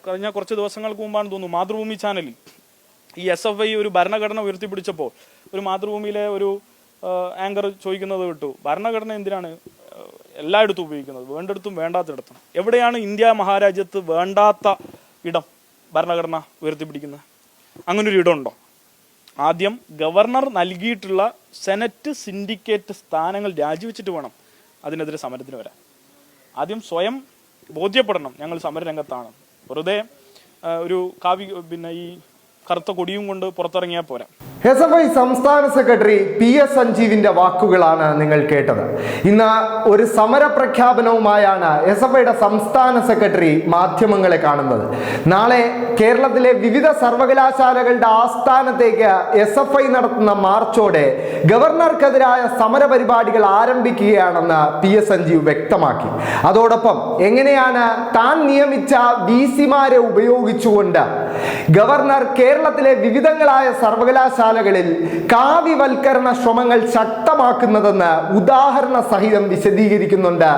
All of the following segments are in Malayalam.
കഴിഞ്ഞ കുറച്ച് ദിവസങ്ങൾക്ക് മുമ്പാണ് തോന്നുന്നു മാതൃഭൂമി ചാനലിൽ ഈ SFI ഒരു ഭരണഘടന ഉയർത്തിപ്പിടിച്ചപ്പോൾ ഒരു മാതൃഭൂമിയിലെ ഒരു ആങ്കർ ചോദിക്കുന്നത് വിട്ടു, ഭരണഘടന എന്തിനാണ് എല്ലായിടത്തും ഉപയോഗിക്കുന്നത്, വേണ്ടിടത്തും വേണ്ടാത്തിടത്തും. എവിടെയാണ് ഇന്ത്യ മഹാരാജ്യത്ത് വേണ്ടാത്ത ഇടം ഭരണഘടന ഉയർത്തിപ്പിടിക്കുന്നത്? അങ്ങനൊരു ഇടമുണ്ടോ? ആദ്യം ഗവർണർ നൽകിയിട്ടുള്ള സെനറ്റ് സിൻഡിക്കേറ്റ് സ്ഥാനങ്ങൾ രാജിവെച്ചിട്ട് വേണം അതിനെതിരെ സമരത്തിന് വരാൻ. ആദ്യം സ്വയം ബോധ്യപ്പെടണം ഞങ്ങൾ സമരരംഗത്താണ്. വെറുതെ ഒരു ഈ കറുത്ത കൊടിയും കൊണ്ട് പുറത്തിറങ്ങിയാൽ പോരാ. SFI സംസ്ഥാന സെക്രട്ടറി PS സഞ്ജീവിന്റെ വാക്കുകളാണ് നിങ്ങൾ കേട്ടത്. ഇന്ന് ഒരു സമര പ്രഖ്യാപനവുമായാണ് SFIയുടെ സംസ്ഥാന സെക്രട്ടറി മാധ്യമങ്ങളെ കാണുന്നത്. നാളെ കേരളത്തിലെ വിവിധ സർവകലാശാലകളുടെ ആസ്ഥാനത്തേക്ക് SFI നടത്തുന്ന മാർച്ചോടെ ഗവർണർക്കെതിരായ സമര പരിപാടികൾ ആരംഭിക്കുകയാണെന്ന് PS സഞ്ജീവ് വ്യക്തമാക്കി. അതോടൊപ്പം എങ്ങനെയാണ് താൻ നിയമിച്ച VC-മാരെ ഉപയോഗിച്ചുകൊണ്ട് ഗവർണർ കേരളത്തിലെ വിവിധങ്ങളായ സർവകലാശാലകളിൽ കാവ്യവൽക്കരണ ശ്രമങ്ങൾ ശക്തമാക്കുന്നതെന്ന് ഉദാഹരണ സഹിതം വിശദീകരിക്കുന്നുണ്ട്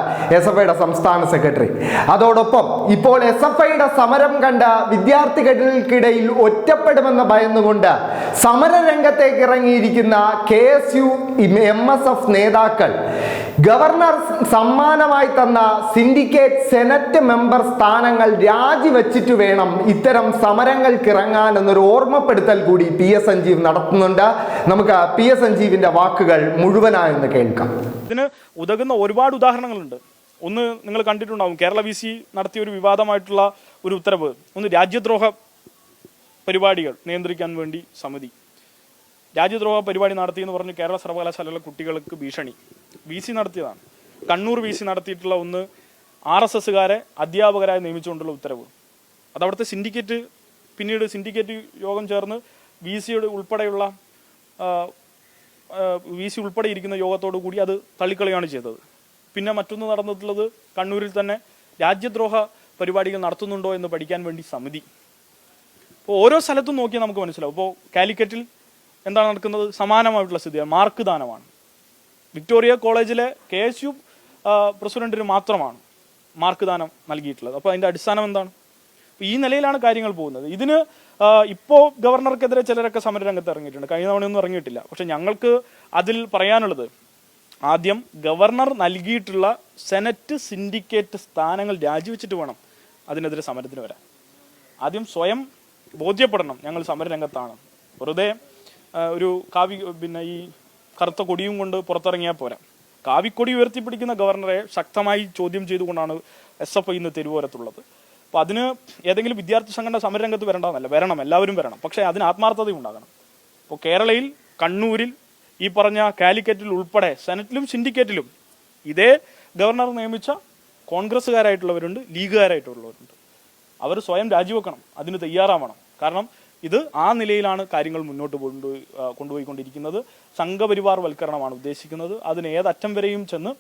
SFIയുടെ സംസ്ഥാന സെക്രട്ടറി. അതോടൊപ്പം ഇപ്പോൾ SFIയുടെ സമരം കണ്ട വിദ്യാർത്ഥികൾക്കിടയിൽ ഒറ്റപ്പെടുമെന്ന് ഭയന്നുകൊണ്ട് സമരരംഗത്തേക്ക് ഇറങ്ങിയിരിക്കുന്ന KSU MSF നേതാക്കൾ ഗവർണർ സമ്മാനമായി തന്ന സിൻഡിക്കേറ്റ് സെനറ്റ് മെമ്പർ സ്ഥാനങ്ങൾ രാജിവെച്ചിട്ട് വേണം ഇത്തരം സമരങ്ങൾക്ക് ഇറങ്ങാൻ എന്നൊരു ഓർമ്മപ്പെടുത്തൽ കൂടി PS സഞ്ജീവ് നടത്തുന്നുണ്ട്. നമുക്ക് PS സഞ്ജീവിന്റെ വാക്കുകൾ മുഴുവനായെന്ന് കേൾക്കാം. ഇതിന് ഉതകുന്ന ഒരുപാട് ഉദാഹരണങ്ങളുണ്ട്. ഒന്ന് നിങ്ങൾ കണ്ടിട്ടുണ്ടാവും, കേരള VC നടത്തിയ ഒരു വിവാദമായിട്ടുള്ള ഒരു ഉത്തരവ്. ഒന്ന് രാജ്യദ്രോഹ പരിപാടികൾ നിയന്ത്രിക്കാൻ വേണ്ടി സമിതി രാജ്യദ്രോഹ പരിപാടി നടത്തിയെന്ന് പറഞ്ഞ് കേരള സർവകലാശാലയിലെ കുട്ടികൾക്ക് ഭീഷണി VC നടത്തിയതാണ്. കണ്ണൂർ VC നടത്തിയിട്ടുള്ള ഒന്ന് RSSകാരെ അധ്യാപകരായി നിയമിച്ചുകൊണ്ടുള്ള ഉത്തരവ്. അത് അവിടുത്തെ പിന്നീട് സിൻഡിക്കേറ്റ് യോഗം ചേർന്ന് VC ഉൾപ്പെടെയുള്ള VC ഉൾപ്പെടെ ഇരിക്കുന്ന യോഗത്തോടു കൂടി അത് തള്ളിക്കളയാണ് ചെയ്തത്. പിന്നെ മറ്റൊന്ന് നടന്നിട്ടുള്ളത് കണ്ണൂരിൽ തന്നെ രാജ്യദ്രോഹ പരിപാടികൾ നടത്തുന്നുണ്ടോ എന്ന് പഠിക്കാൻ വേണ്ടി സമിതി. അപ്പോൾ ഓരോ സ്ഥലത്തും നോക്കിയാൽ നമുക്ക് മനസ്സിലാവും. ഇപ്പോൾ കാലിക്കറ്റിൽ എന്താണ് നടക്കുന്നത്? സമാനമായിട്ടുള്ള സ്ഥിതിയാണ്, മാർക്ക് ദാനമാണ്. വിക്ടോറിയ കോളേജിലെ KSU പ്രസിഡന്റിന് മാത്രമാണ് മാർക്ക് ദാനം നൽകിയിട്ടുള്ളത്. അപ്പോൾ അതിന്റെ അടിസ്ഥാനം എന്താണ്? ഈ നിലയിലാണ് കാര്യങ്ങൾ പോകുന്നത്. ഇതിന് ഇപ്പോൾ ഗവർണർക്കെതിരെ ചിലരൊക്കെ സമരരംഗത്ത് ഇറങ്ങിയിട്ടുണ്ട്. കഴിഞ്ഞ തവണയൊന്നും ഇറങ്ങിയിട്ടില്ല. പക്ഷെ ഞങ്ങൾക്ക് അതിൽ പറയാനുള്ളത്, ആദ്യം ഗവർണർ നൽകിയിട്ടുള്ള സെനറ്റ് സിൻഡിക്കേറ്റ് സ്ഥാനങ്ങൾ രാജിവെച്ചിട്ട് വേണം അതിനെതിരെ സമരത്തിന് വരാൻ. ആദ്യം സ്വയം ബോധ്യപ്പെടണം ഞങ്ങൾ സമരരംഗത്താണ്. വെറുതെ ഒരു ഈ കറുത്ത കൊടിയും കൊണ്ട് പുറത്തിറങ്ങിയാൽ പോരാ. കാവിക്കൊടി ഉയർത്തിപ്പിടിക്കുന്ന ഗവർണറെ ശക്തമായി ചോദ്യം ചെയ്തുകൊണ്ടാണ് SFI ഇന്ന് തെരുവോരത്തുള്ളത്. അപ്പോൾ അതിന് ഏതെങ്കിലും വിദ്യാർത്ഥി സംഘടന സമരരംഗത്ത് വരേണ്ടതല്ല, വരണം, എല്ലാവരും വരണം. പക്ഷേ അതിന് ആത്മാർത്ഥത ഉണ്ടാകണം. ഇപ്പോൾ കേരളയിൽ, കണ്ണൂരിൽ, ഈ പറഞ്ഞ കാലിക്കറ്റിൽ ഉൾപ്പെടെ സെനറ്റിലും സിൻഡിക്കേറ്റിലും ഇതേ ഗവർണർ നിയമിച്ച കോൺഗ്രസ്സുകാരായിട്ടുള്ളവരുണ്ട്, ലീഗുകാരായിട്ടുള്ളവരുണ്ട്. അവർ സ്വയം രാജിവെക്കണം, അതിന് തയ്യാറാവണം. കാരണം ഇത് ആ നിലയിലാണ് കാര്യങ്ങൾ മുന്നോട്ട് കൊണ്ടുപോയിക്കൊണ്ടിരിക്കുന്നത്. സംഘപരിവാർ വൽക്കരണമാണ് ഉദ്ദേശിക്കുന്നത്. അതിന് ഏതറ്റം വരെയും ചെന്ന്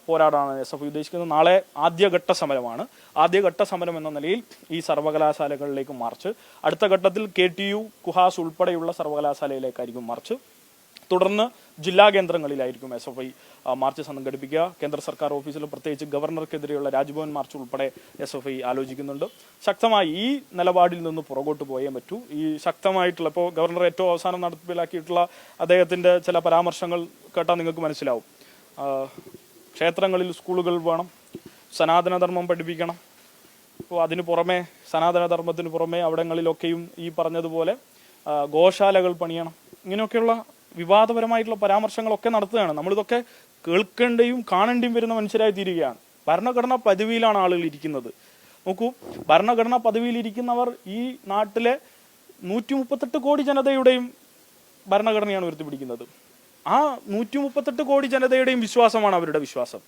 പോരാടാണ് SFI ഉദ്ദേശിക്കുന്നത്. നാളെ ആദ്യഘട്ട സമരമാണ്. ആദ്യഘട്ട സമരം എന്ന നിലയിൽ ഈ സർവകലാശാലകളിലേക്ക് മാർച്ച്. അടുത്ത ഘട്ടത്തിൽ KTU, കുഹാസ് ഉൾപ്പെടെയുള്ള സർവകലാശാലയിലേക്കായിരിക്കും മാർച്ച്. തുടർന്ന് ജില്ലാ കേന്ദ്രങ്ങളിലായിരിക്കും SFI മാർച്ച് സംഘടിപ്പിക്കുക. കേന്ദ്ര സർക്കാർ ഓഫീസിലും പ്രത്യേകിച്ച് ഗവർണർക്കെതിരെയുള്ള രാജ്ഭവൻ മാർച്ച് ഉൾപ്പെടെ SFI ആലോചിക്കുന്നുണ്ട്. ശക്തമായി ഈ നിലപാടിൽ നിന്ന് പുറകോട്ട് പോയേ പറ്റൂ. ഈ ശക്തമായിട്ടുള്ള, ഇപ്പോൾ ഗവർണർ ഏറ്റവും അവസാനം നടപ്പിലാക്കിയിട്ടുള്ള അദ്ദേഹത്തിന്റെ ചില പരാമർശങ്ങൾ കേട്ടാൽ നിങ്ങൾക്ക് മനസ്സിലാവും. ക്ഷേത്രങ്ങളിൽ സ്കൂളുകൾ വേണം, സനാതനധർമ്മം പഠിപ്പിക്കണം. അപ്പോൾ അതിന് പുറമെ, സനാതനധർമ്മത്തിന് പുറമെ അവിടങ്ങളിലൊക്കെയും ഈ പറഞ്ഞതുപോലെ ഗോശാലകൾ പണിയണം. ഇങ്ങനെയൊക്കെയുള്ള വിവാദപരമായിട്ടുള്ള പരാമർശങ്ങളൊക്കെ നടത്തുകയാണ്. നമ്മളിതൊക്കെ കേൾക്കേണ്ടിയും കാണേണ്ടിയും വരുന്ന മനുഷ്യരായി തീരുകയാണ്. ഭരണഘടനാ പദവിയിലാണ് ആളുകൾ ഇരിക്കുന്നത്. നോക്കൂ, ഭരണഘടനാ പദവിയിൽ ഇരിക്കുന്നവർ ഈ നാട്ടിലെ 138 കോടി ജനതയുടെയും ഭരണഘടനയാണ് ഉയർത്തിപ്പിടിക്കുന്നത്. ആ 138 കോടി ജനതയുടെയും വിശ്വാസമാണ് അവരുടെ വിശ്വാസം.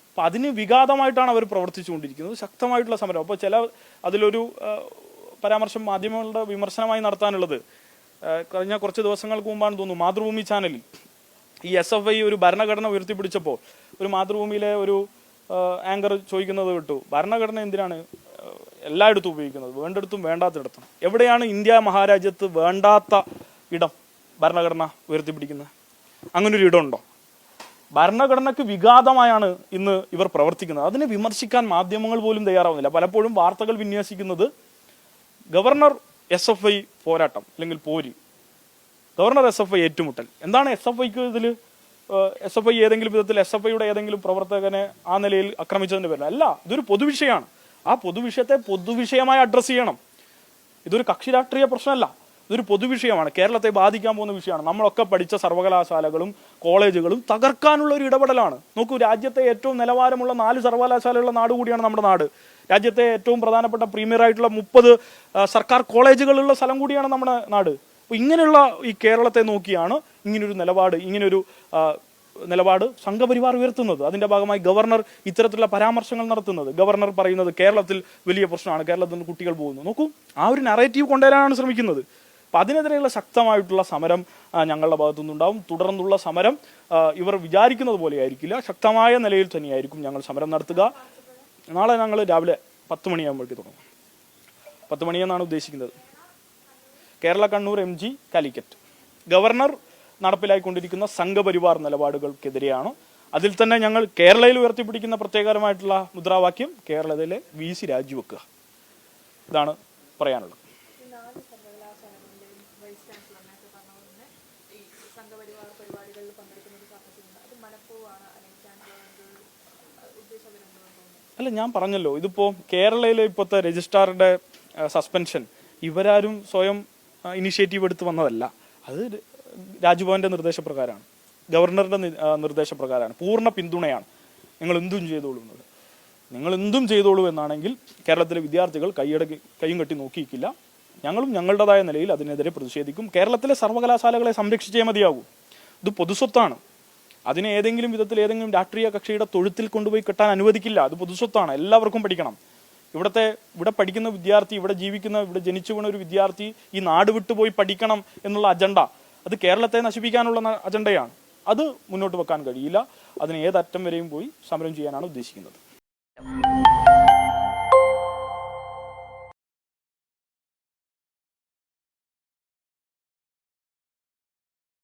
അപ്പം അതിന് വിഘാതമായിട്ടാണ് അവർ പ്രവർത്തിച്ചുകൊണ്ടിരിക്കുന്നത്. ശക്തമായിട്ടുള്ള സമരം. അപ്പോൾ അതിലൊരു പരാമർശം മാധ്യമങ്ങളുടെ വിമർശനമായി നടത്താനുള്ളത്, കഴിഞ്ഞ കുറച്ച് ദിവസങ്ങൾക്ക് മുമ്പാണ് തോന്നുന്നു മാതൃഭൂമി ചാനലിൽ ഈ SFI ഒരു ഭരണഘടന ഉയർത്തിപ്പിടിച്ചപ്പോൾ ഒരു മാതൃഭൂമിയിലെ ഒരു ആങ്കർ ചോദിക്കുന്നത് വിട്ടു, ഭരണഘടന എന്തിനാണ് എല്ലായിടത്തും ഉപയോഗിക്കുന്നത്, വേണ്ടിടത്തും വേണ്ടാത്തിടത്തും. എവിടെയാണ് ഇന്ത്യ മഹാരാജ്യത്ത് വേണ്ടാത്ത ഇടം ഭരണഘടന ഉയർത്തിപ്പിടിക്കുന്നത്? അങ്ങനൊരു ഇടമുണ്ടോ? ഭരണഘടനയ്ക്ക് വിഘാതമായാണ് ഇന്ന് ഇവർ പ്രവർത്തിക്കുന്നത്. അതിനെ വിമർശിക്കാൻ മാധ്യമങ്ങൾ പോലും തയ്യാറാവുന്നില്ല. പലപ്പോഴും വാർത്തകൾ വിന്യസിക്കുന്നത് ഗവർണർ SFI പോരാട്ടം അല്ലെങ്കിൽ പോര്, ഗവർണർ SFI ഏറ്റുമുട്ടൽ. എന്താണ് SFIക്ക് ഇതിൽ? SFI ഏതെങ്കിലും വിധത്തിൽ SFIയുടെ ഏതെങ്കിലും പ്രവർത്തകനെ ആ നിലയിൽ ആക്രമിച്ചതിന്റെ പേരിൽ അല്ല. ഇതൊരു പൊതുവിഷയമാണ്. ആ പൊതുവിഷയത്തെ പൊതുവിഷയമായി അഡ്രസ്സ് ചെയ്യണം. ഇതൊരു കക്ഷി രാഷ്ട്രീയ പ്രശ്നമല്ല, ഇതൊരു പൊതുവിഷയമാണ്. കേരളത്തെ ബാധിക്കാൻ പോകുന്ന വിഷയമാണ്. നമ്മളൊക്കെ പഠിച്ച സർവകലാശാലകളും കോളേജുകളും തകർക്കാനുള്ള ഒരു ഇടപെടലാണ്. നോക്കൂ, രാജ്യത്തെ ഏറ്റവും നിലവാരമുള്ള 4 സർവകലാശാലയുള്ള നാട് കൂടിയാണ് നമ്മുടെ നാട്. രാജ്യത്തെ ഏറ്റവും പ്രധാനപ്പെട്ട പ്രീമിയർ ആയിട്ടുള്ള 30 സർക്കാർ കോളേജുകളുള്ള സ്ഥലം കൂടിയാണ് നമ്മുടെ നാട്. അപ്പോൾ ഇങ്ങനെയുള്ള ഈ കേരളത്തെ നോക്കിയാണ് ഇങ്ങനൊരു നിലപാട് സംഘപരിവാർ ഉയർത്തുന്നത്. അതിന്റെ ഭാഗമായി ഗവർണർ ഇത്തരത്തിലുള്ള പരാമർശങ്ങൾ നടത്തുന്നത്. ഗവർണർ പറയുന്നത് കേരളത്തിൽ വലിയ പ്രശ്നമാണ്, കേരളത്തിൽ നിന്ന് കുട്ടികൾ പോകുന്നു. നോക്കൂ, ആ ഒരു നറേറ്റീവ് കൊണ്ടുവരാനാണ് ശ്രമിക്കുന്നത്. അപ്പം അതിനെതിരെയുള്ള ശക്തമായിട്ടുള്ള സമരം ഞങ്ങളുടെ ഭാഗത്തുനിന്നുണ്ടാവും. തുടർന്നുള്ള സമരം ഇവർ വിചാരിക്കുന്നത് പോലെ ആയിരിക്കില്ല, ശക്തമായ നിലയിൽ തന്നെയായിരിക്കും ഞങ്ങൾ സമരം നടത്തുക. നാളെ ഞങ്ങൾ രാവിലെ 10 മണിയാകുമ്പോഴേക്ക് തുടങ്ങും. 10 മണിയെന്നാണ് ഉദ്ദേശിക്കുന്നത്. കേരള, കണ്ണൂർ, MG, കാലിക്കറ്റ്. ഗവർണർ നടപ്പിലായിക്കൊണ്ടിരിക്കുന്ന സംഘപരിവാർ നിലപാടുകൾക്കെതിരെയാണ്. അതിൽ തന്നെ ഞങ്ങൾ കേരളയിൽ ഉയർത്തിപ്പിടിക്കുന്ന പ്രത്യേകമായിട്ടുള്ള മുദ്രാവാക്യം കേരളത്തിലെ VC രാജിവെക്കുക. ഇതാണ് പറയാനുള്ളത്. അല്ല, ഞാൻ പറഞ്ഞല്ലോ, ഇതിപ്പോ കേരളയിലെ ഇപ്പോഴത്തെ രജിസ്ട്രാറുടെ സസ്പെൻഷൻ ഇവരാരും സ്വയം ഇനിഷ്യേറ്റീവ് എടുത്ത് വന്നതല്ല. അത് രാജ്ഭവന്റെ നിർദ്ദേശപ്രകാരമാണ്, ഗവർണറുടെ നിർദ്ദേശപ്രകാരമാണ്. പൂർണ്ണ പിന്തുണയാണ്. നിങ്ങൾ എന്തും ചെയ്തോളൂ എന്നത്. നിങ്ങൾ എന്തും ചെയ്തോളൂ എന്നാണെങ്കിൽ കേരളത്തിലെ വിദ്യാർത്ഥികൾ കൈയും കെട്ടി നോക്കിയിട്ടില്ല. ഞങ്ങളും ഞങ്ങളുടേതായ നിലയിൽ അതിനെതിരെ പ്രതിഷേധിക്കും. കേരളത്തിലെ സർവകലാശാലകളെ സംരക്ഷിച്ചേ മതിയാകൂ. ഇത് പൊതുസ്വത്താണ്. അതിനെ ഏതെങ്കിലും വിധത്തിൽ ഏതെങ്കിലും രാഷ്ട്രീയ കക്ഷിയുടെ തൊഴുത്തിൽ കൊണ്ടുപോയി കെട്ടാൻ അനുവദിക്കില്ല. അത് പൊതുസ്വത്താണ്, എല്ലാവർക്കും പഠിക്കണം. ഇവിടെ പഠിക്കുന്ന വിദ്യാർത്ഥി, ഇവിടെ ജീവിക്കുന്ന, ഇവിടെ ജനിച്ചു വീണ ഒരു വിദ്യാർത്ഥി ഈ നാട് വിട്ടുപോയി പഠിക്കണം എന്നുള്ള അജണ്ട, അത് കേരളത്തെ നശിപ്പിക്കാനുള്ള അജണ്ടയാണ്. അത് മുന്നോട്ട് വെക്കാൻ കഴിയില്ല. അതിന് ഏതറ്റം വരെയും പോയി സമരം ചെയ്യാനാണ് ഉദ്ദേശിക്കുന്നത്.